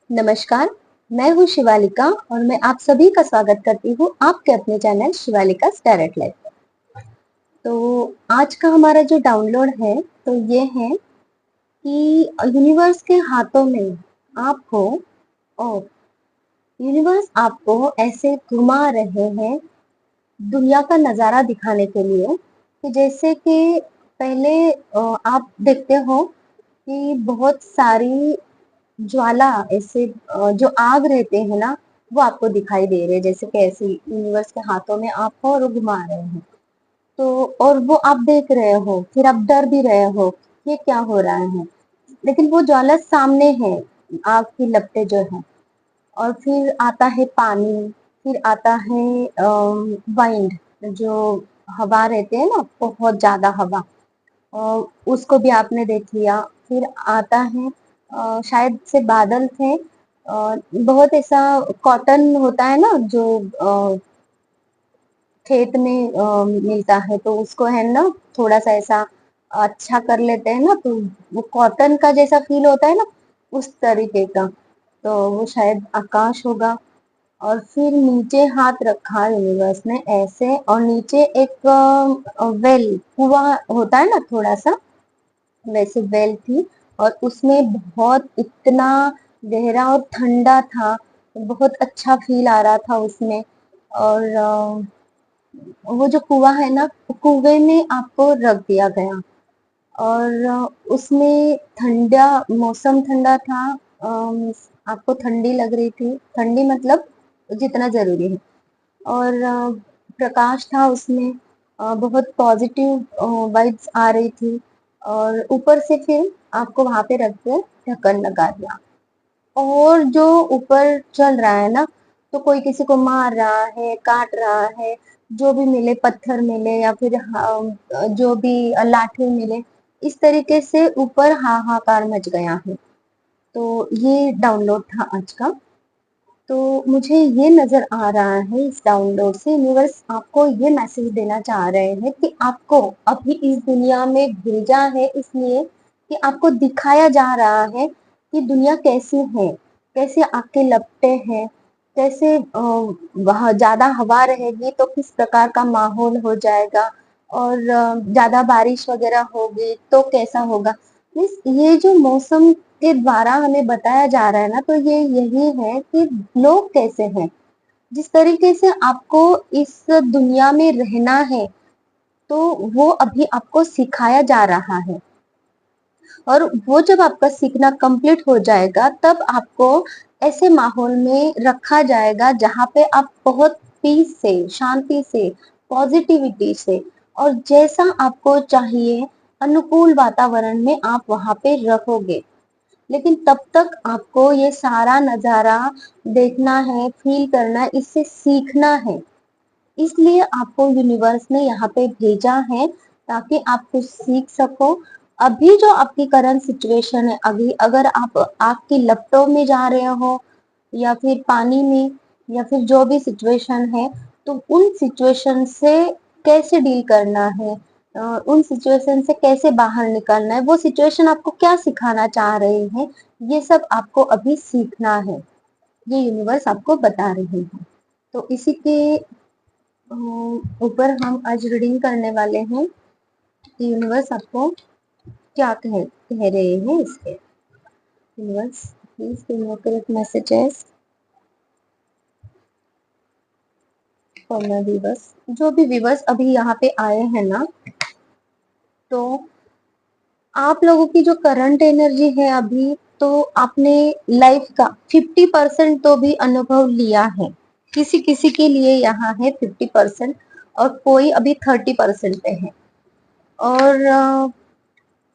नमस्कार, मैं हूँ शिवालिका और मैं आप सभी का स्वागत करती हूँ आपके अपने चैनल शिवालिका डायरेक्ट लाइफ। तो आज का हमारा जो डाउनलोड है तो ये है कि यूनिवर्स के हाथों में आप हो और यूनिवर्स आपको ऐसे घुमा रहे हैं दुनिया का नजारा दिखाने के लिए कि जैसे कि पहले आप देखते हो कि बहुत सारी ज्वाला ऐसे जो आग रहते हैं ना वो आपको दिखाई दे रहे हैं, जैसे कि ऐसे यूनिवर्स के हाथों में आप हो और वो घुमा रहे हैं। तो और वो आप देख रहे हो, फिर आप डर भी रहे हो कि ये क्या हो रहा है, लेकिन वो ज्वाला सामने है, आग की लपटें जो है। और फिर आता है पानी, फिर आता है वाइंड, जो हवा रहते हैं ना, बहुत ज्यादा हवा, और उसको भी आपने देख लिया। फिर आता है शायद से बादल थे, बहुत ऐसा कॉटन होता है ना जो खेत में मिलता है, तो उसको है ना थोड़ा सा ऐसा अच्छा कर लेते हैं ना, तो वो कॉटन का जैसा फील होता है ना, उस तरीके का। तो वो शायद आकाश होगा। और फिर नीचे हाथ रखा यूनिवर्स ने ऐसे, और नीचे एक वेल कुआं होता है ना थोड़ा सा, वैसे वेल थी। और उसमें बहुत इतना गहरा और ठंडा था, बहुत अच्छा फील आ रहा था उसमें। और वो जो कुआं है ना, कुएं में आपको रख दिया गया। और उसमें ठंडा मौसम, ठंडा था। आपको ठंडी लग रही थी, ठंडी मतलब जितना जरूरी है। और प्रकाश था उसमें, बहुत पॉजिटिव वाइब्स आ रही थी। और ऊपर से फिर आपको वहां पे रख के ढक्कन लगा दिया। और जो ऊपर चल रहा है ना, तो कोई किसी को मार रहा है, काट रहा है, जो भी मिले, पत्थर मिले या फिर जो भी लाठी मिले, इस तरीके से ऊपर हाहाकार मच गया है। तो ये डाउनलोड था आज का। तो मुझे ये नजर आ रहा है इस डाउनलोड से यूनिवर्स आपको ये मैसेज देना चाह रहे हैं कि आपको अभी इस दुनिया में भेजा है, इसलिए कि आपको दिखाया जा रहा है कि दुनिया कैसी है, कैसे आपके लपटे हैं, कैसे वहाँ ज्यादा हवा रहेगी तो किस प्रकार का माहौल हो जाएगा, और ज्यादा बारिश वगैरह होगी तो कैसा होगा। ये जो मौसम के द्वारा हमें बताया जा रहा है ना, तो ये यही है कि लोग कैसे हैं, जिस तरीके से आपको इस दुनिया में रहना है, तो वो अभी आपको सिखाया जा रहा है। और वो जब आपका सीखना कंप्लीट हो जाएगा, तब आपको ऐसे माहौल में रखा जाएगा जहाँ पे आप बहुत पीस से, शांति से, पॉजिटिविटी से, और जैसा आपको चाहिए अनुकूल वातावरण में आप वहां पे रहोगे। लेकिन तब तक आपको ये सारा नजारा देखना है, फील करना है, इससे सीखना है। इसलिए आपको यूनिवर्स ने यहाँ पे भेजा है ताकि आप कुछ सीख सको। अभी जो आपकी करंट सिचुएशन है, अभी अगर आप आग की लपटों में जा रहे हो या फिर पानी में, या फिर जो भी सिचुएशन है, तो उन सिचुएशन से कैसे डील करना है, उन सिचुएशन से कैसे बाहर निकलना है, वो सिचुएशन आपको क्या सिखाना चाह रहे हैं, ये सब आपको अभी सीखना है। ये यूनिवर्स आपको बता रहे हैं। तो इसी के ऊपर हम आज रीडिंग करने वाले हैं कि यूनिवर्स आपको क्या कह रहे हैं इसके। Universe please give me correct messages for my viewers. जो भी व्यूअर्स अभी यहाँ पे आए हैं ना, तो आप लोगों की जो करंट एनर्जी है अभी, तो आपने लाइफ का 50% तो भी अनुभव लिया है। किसी किसी के लिए यहाँ है 50%, और कोई अभी 30% पे है। और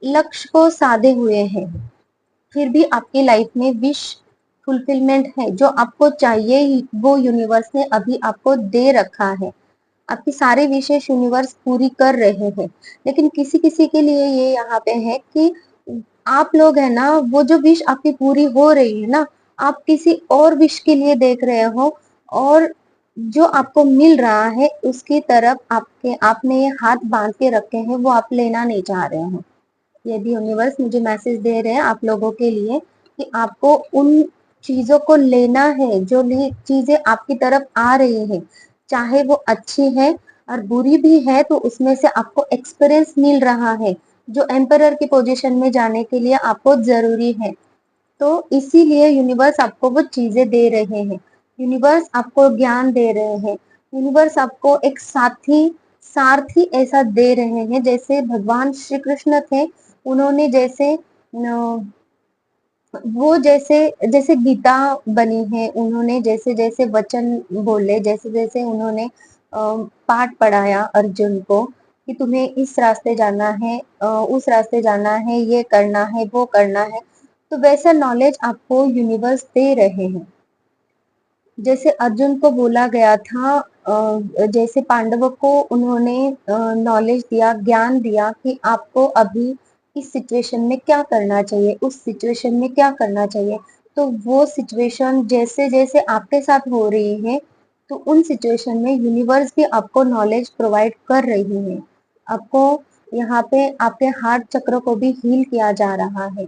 लक्ष्य को साधे हुए हैं, फिर भी आपकी लाइफ में विश फुलफिलमेंट है। जो आपको चाहिए वो यूनिवर्स ने अभी आपको दे रखा है। आपकी सारे विशेष यूनिवर्स पूरी कर रहे हैं। लेकिन किसी किसी के लिए ये यहाँ पे है कि आप लोग है ना, वो जो विश आपकी पूरी हो रही है ना, आप किसी और विश के लिए देख रहे हो, और जो आपको मिल रहा है उसकी तरफ आपके आपने ये हाथ बांध के रखे हैं, वो आप लेना नहीं चाह रहे हो। ये भी यूनिवर्स मुझे मैसेज दे रहे हैं आप लोगों के लिए कि आपको उन चीजों को लेना है, जो चीजें आपकी तरफ आ रही है, चाहे वो अच्छी है और बुरी भी है, तो उसमें से आपको एक्सपीरियंस मिल रहा है, जो एम्परर की पोजीशन में जाने के लिए आपको जरूरी है। तो इसीलिए यूनिवर्स आपको वो चीजें दे रहे हैं, यूनिवर्स आपको ज्ञान दे रहे हैं, यूनिवर्स आपको एक साथी सारथी ऐसा दे रहे हैं। जैसे भगवान श्री कृष्ण थे, उन्होंने जैसे वो जैसे जैसे गीता बनी है, उन्होंने जैसे जैसे वचन बोले, जैसे जैसे उन्होंने पाठ पढ़ाया अर्जुन को कि तुम्हें इस रास्ते जाना है, उस रास्ते जाना है, ये करना है, वो करना है, तो वैसा नॉलेज आपको यूनिवर्स दे रहे हैं। जैसे अर्जुन को बोला गया था, जैसे पांडवों को उन्होंने नॉलेज दिया, ज्ञान दिया कि आपको अभी इस सिचुएशन में क्या करना चाहिए, उस सिचुएशन में क्या करना चाहिए। तो वो सिचुएशन जैसे जैसे आपके साथ हो रही है, तो उन सिचुएशन में यूनिवर्स भी आपको नॉलेज प्रोवाइड कर रही है। आपको यहाँ पे आपके हार्ट चक्र को भी हील किया जा रहा है,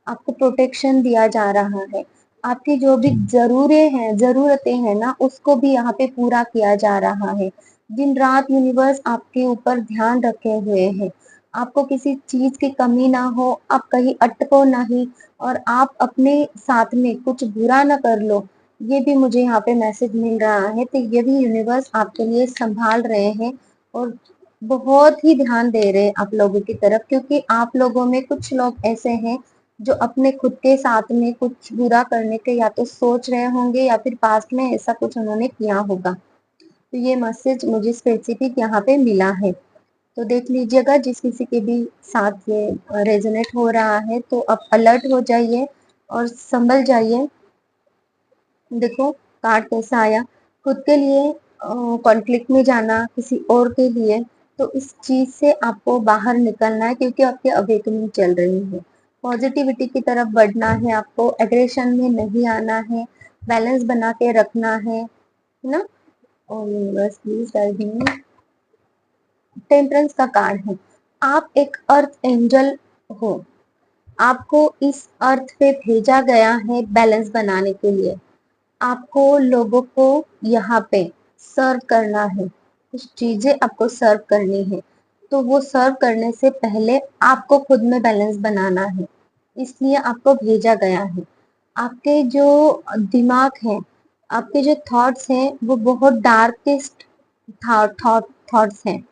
आपको प्रोटेक्शन दिया जा रहा है, आपकी जो भी जरूरतें हैं ना, उसको भी यहाँ पे पूरा किया जा रहा है। दिन रात यूनिवर्स आपके ऊपर ध्यान रखे हुए है, आपको किसी चीज की कमी ना हो, आप कहीं अटको नहीं, और आप अपने साथ में कुछ बुरा ना कर लो, ये भी मुझे यहाँ पे मैसेज मिल रहा है। तो ये भी यूनिवर्स आपके लिए संभाल रहे हैं, और बहुत ही ध्यान दे रहे हैं आप लोगों की तरफ, क्योंकि आप लोगों में कुछ लोग ऐसे हैं जो अपने खुद के साथ में कुछ बुरा करने के या तो सोच रहे होंगे, या फिर पास्ट में ऐसा कुछ उन्होंने किया होगा। तो ये मैसेज मुझे स्पेसिफिक यहाँ पे मिला है। तो देख लीजिएगा, जिस किसी के भी साथ ये रेजोनेट हो रहा है, तो आप अलर्ट हो जाइए और संभल जाइए। देखो कार्ड कैसा आया, खुद के लिए कॉन्फ्लिक्ट में जाना किसी और के लिए, तो इस चीज से आपको बाहर निकलना है, क्योंकि आपकी अवेकनिंग चल रही है। पॉजिटिविटी की तरफ बढ़ना है, आपको एग्रेशन में नहीं आना है, बैलेंस बना के रखना है ना। और universe please guide me. Temperance का कार्ड है, आप एक अर्थ एंजल हो, आपको इस अर्थ पे भेजा गया है बैलेंस बनाने के लिए। आपको लोगों को यहाँ पे सर्व करना है, कुछ चीजें आपको सर्व करनी है, तो वो सर्व करने से पहले आपको खुद में बैलेंस बनाना है, इसलिए आपको भेजा गया है। आपके जो दिमाग है, आपके जो थॉट्स हैं, वो बहुत डार्केस्ट थॉट्स हैं,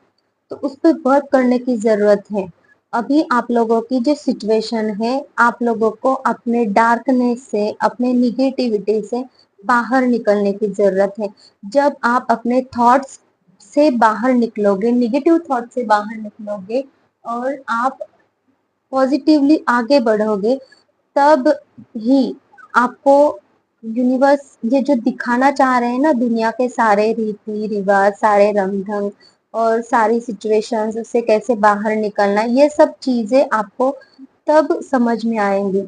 तो उस पर वर्क करने की जरूरत है। अभी आप लोगों की जो सिचुएशन है, आप लोगों को अपने डार्कनेस से, अपने निगेटिविटी से बाहर निकलने की जरूरत है। जब आप अपने थॉट्स से बाहर निकलोगे, नेगेटिव थॉट से बाहर निकलोगे, और आप पॉजिटिवली आगे बढ़ोगे, तब ही आपको यूनिवर्स ये जो दिखाना चाह रहे हैं ना, दुनिया के सारे रीति रिवाज, सारे रंग ढंग और सारी सिचुएशंस, उससे कैसे बाहर निकलना, ये सब चीजें आपको तब समझ में आएंगी।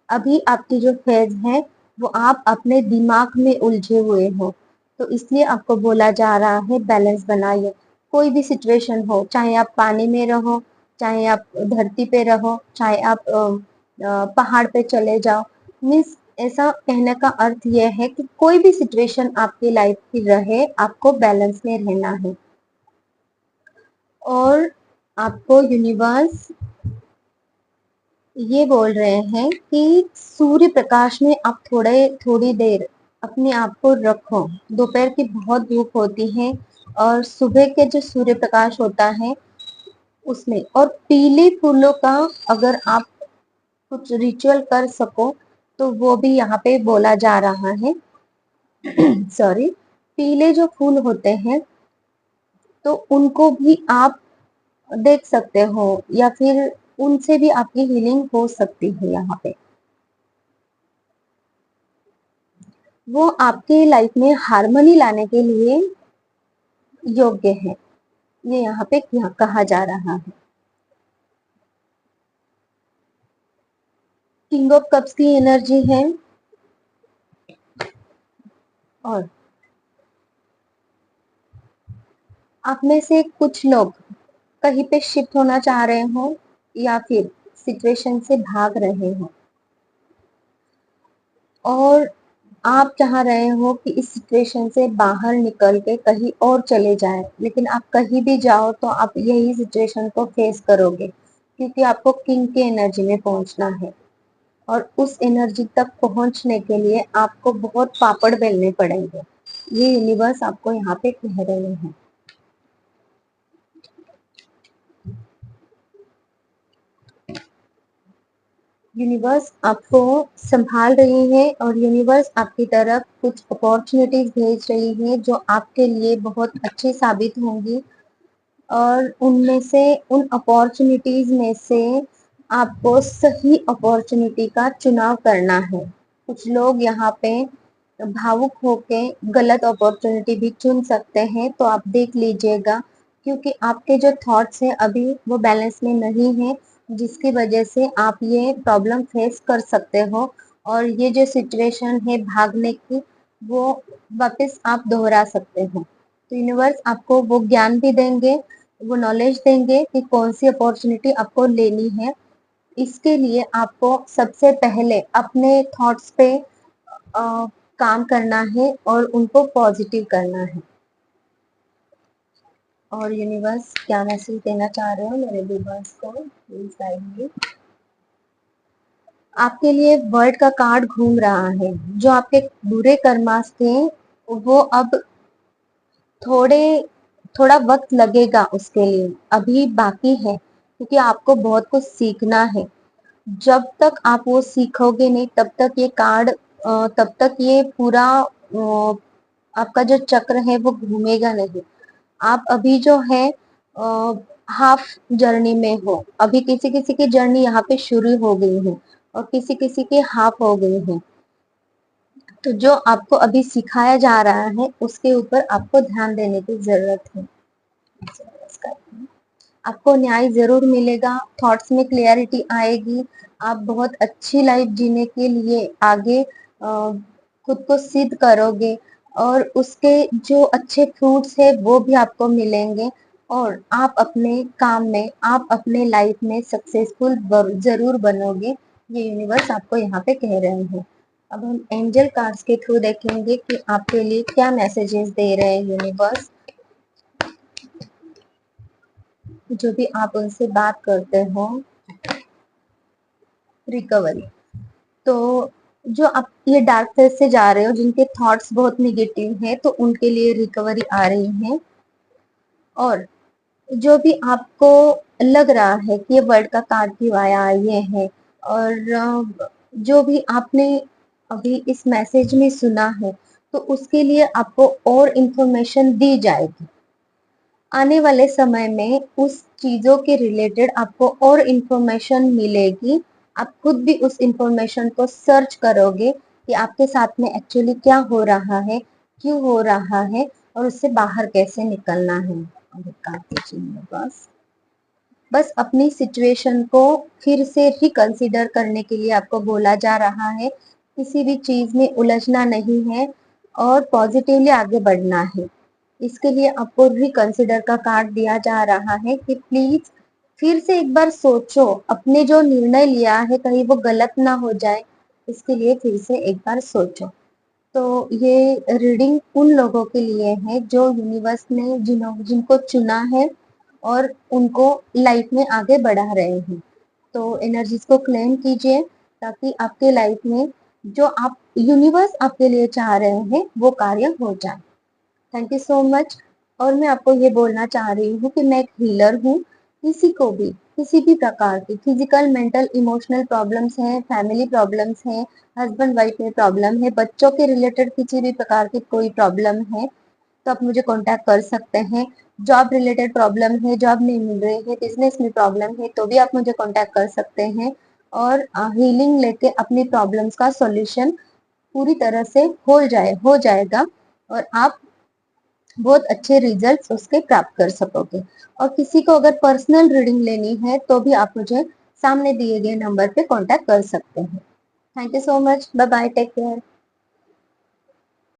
अभी आपकी जो फेज है, वो आप अपने दिमाग में उलझे हुए हो, तो इसलिए आपको बोला जा रहा है बैलेंस बनाइए। कोई भी सिचुएशन हो, चाहे आप पानी में रहो, चाहे आप धरती पे रहो, चाहे आप पहाड़ पे चले जाओ, मीन्स ऐसा कहने का अर्थ यह है कि कोई भी सिचुएशन आपकी लाइफ की रहे, आपको बैलेंस में रहना है। और आपको यूनिवर्स ये बोल रहे हैं कि सूर्य प्रकाश में आप थोड़ी देर अपने आप को रखो। दोपहर की बहुत धूप होती है, और सुबह के जो सूर्य प्रकाश होता है उसमें, और पीले फूलों का अगर आप कुछ रिचुअल कर सको, तो वो भी यहाँ पे बोला जा रहा है। सॉरी, पीले जो फूल होते हैं, तो उनको भी आप देख सकते हो, या फिर उनसे भी आपकी हीलिंग हो सकती है। यहाँ पे वो आपके लाइफ में हार्मनी लाने के लिए योग्य है, ये यहाँ पे कहा जा रहा है। किंग ऑफ कप्स की एनर्जी है, और आप में से कुछ लोग कहीं पे शिफ्ट होना चाह रहे हो, या फिर सिचुएशन से भाग रहे हो, और आप चाह रहे हो कि इस सिचुएशन से बाहर निकल के कहीं और चले जाएं, लेकिन आप कहीं भी जाओ तो आप यही सिचुएशन को फेस करोगे, क्योंकि आपको किंग की एनर्जी में पहुंचना है। और उस एनर्जी तक पहुंचने के लिए आपको बहुत पापड़ बेलने पड़ेंगे। ये यूनिवर्स आपको यहाँ पे कह रहे हैं। यूनिवर्स आपको संभाल रही है और यूनिवर्स आपकी तरफ कुछ अपॉर्चुनिटीज भेज रही है जो आपके लिए बहुत अच्छी साबित होंगी। और उनमें से, उन अपॉर्चुनिटीज में से आपको सही अपॉर्चुनिटी का चुनाव करना है। कुछ लोग यहाँ पे भावुक होके गलत अपॉर्चुनिटी भी चुन सकते हैं, तो आप देख लीजिएगा, क्योंकि आपके जो थॉट्स हैं अभी वो बैलेंस में नहीं है, जिसकी वजह से आप ये प्रॉब्लम फेस कर सकते हो। और ये जो सिचुएशन है भागने की, वो वापस आप दोहरा सकते हो। तो यूनिवर्स आपको वो ज्ञान भी देंगे, वो नॉलेज देंगे कि कौन सी अपॉर्चुनिटी आपको लेनी है। इसके लिए आपको सबसे पहले अपने थॉट्स पे काम करना है और उनको पॉजिटिव करना है। और यूनिवर्स क्या मैसेज देना चाह रहे हो मेरे व्यूअर्स को, प्लीज गाइड। आपके लिए वर्ड का कार्ड घूम रहा है। जो आपके बुरे कर्मास थे वो अब थोड़े थोड़ा वक्त लगेगा उसके लिए, अभी बाकी है, क्योंकि आपको बहुत कुछ सीखना है। जब तक आप वो सीखोगे नहीं तब तक ये कार्ड, तब तक ये पूरा आपका जो चक्र है वो घूमेगा नहीं। आप अभी जो है हाफ जर्नी में हो। अभी किसी किसी की जर्नी यहाँ पे शुरू हो गई है और किसी किसी की हाफ हो गई है। तो जो आपको अभी सिखाया जा रहा है उसके ऊपर आपको ध्यान देने की जरूरत है। आपको न्याय जरूर मिलेगा, थॉट्स में क्लियरिटी आएगी। आप बहुत अच्छी लाइफ जीने के लिए आगे खुद को सिद्ध करोगे और उसके जो अच्छे फ्रूट्स है वो भी आपको मिलेंगे। और आप अपने काम में, आप अपने लाइफ में सक्सेसफुल जरूर बनोगे। ये यूनिवर्स आपको यहाँ पे कह रहे हैं। अब हम एंजल कार्ड्स के थ्रू देखेंगे कि आपके लिए क्या मैसेजेस दे रहे हैं यूनिवर्स। जो भी आप उनसे बात करते हो, रिकवरी। तो जो आप ये डार्क फेज से जा रहे हो, जिनके थॉट्स बहुत निगेटिव हैं, तो उनके लिए रिकवरी आ रही है। और जो भी आपको लग रहा है कि ये वर्ड का कार्ड क्यों आया, ये है, और जो भी आपने अभी इस मैसेज में सुना है, तो उसके लिए आपको और इंफॉर्मेशन दी जाएगी। आने वाले समय में उस चीजों के रिलेटेड आपको और इंफॉर्मेशन मिलेगी। आप खुद भी उस इंफॉर्मेशन को सर्च करोगे कि आपके साथ में एक्चुअली क्या हो रहा है, क्यों हो रहा है, और उससे बाहर कैसे निकलना है। बस अपनी सिचुएशन को फिर से रिकंसिडर करने के लिए आपको बोला जा रहा है। किसी भी चीज में उलझना नहीं है और पॉजिटिवली आगे बढ़ना है। इसके लिए आपको रिकंसिडर का कार्ड दिया जा रहा है कि प्लीज फिर से एक बार सोचो, अपने जो निर्णय लिया है कहीं वो गलत ना हो जाए, इसके लिए फिर से एक बार सोचो। तो ये रीडिंग उन लोगों के लिए है जो यूनिवर्स ने जिनको चुना है और उनको लाइफ में आगे बढ़ा रहे हैं। तो एनर्जीज को क्लेम कीजिए ताकि आपके लाइफ में जो आप यूनिवर्स आपके लिए चाह रहे हैं वो कार्य हो जाए। Thank you so much. और मैं आपको ये बोलना चाह रही हूँ कि मैं एक हीलर हूँ। किसी को भी किसी भी प्रकार की फिजिकल, मेंटल, इमोशनल प्रॉब्लम्स हैं, फैमिली प्रॉब्लम्स हैं, हस्बैंड वाइफ में प्रॉब्लम है, बच्चों के रिलेटेड किसी भी प्रकार की कोई प्रॉब्लम है, तो आप मुझे कांटेक्ट कर सकते हैं। जॉब रिलेटेड प्रॉब्लम है, जॉब नहीं मिल रही है, बिजनेस में प्रॉब्लम है, तो भी आप मुझे कांटेक्ट कर सकते हैं। और हीलिंग लेके अपनी प्रॉब्लम्स का सॉल्यूशन पूरी तरह से हो जाएगा और आप बहुत अच्छे रिजल्ट्स उसके प्राप्त कर सकोगे। और किसी को अगर पर्सनल रीडिंग लेनी है तो भी आप मुझे सामने दिए गए नंबर पे कांटेक्ट कर सकते हैं। Thank you so much. Bye bye, take care.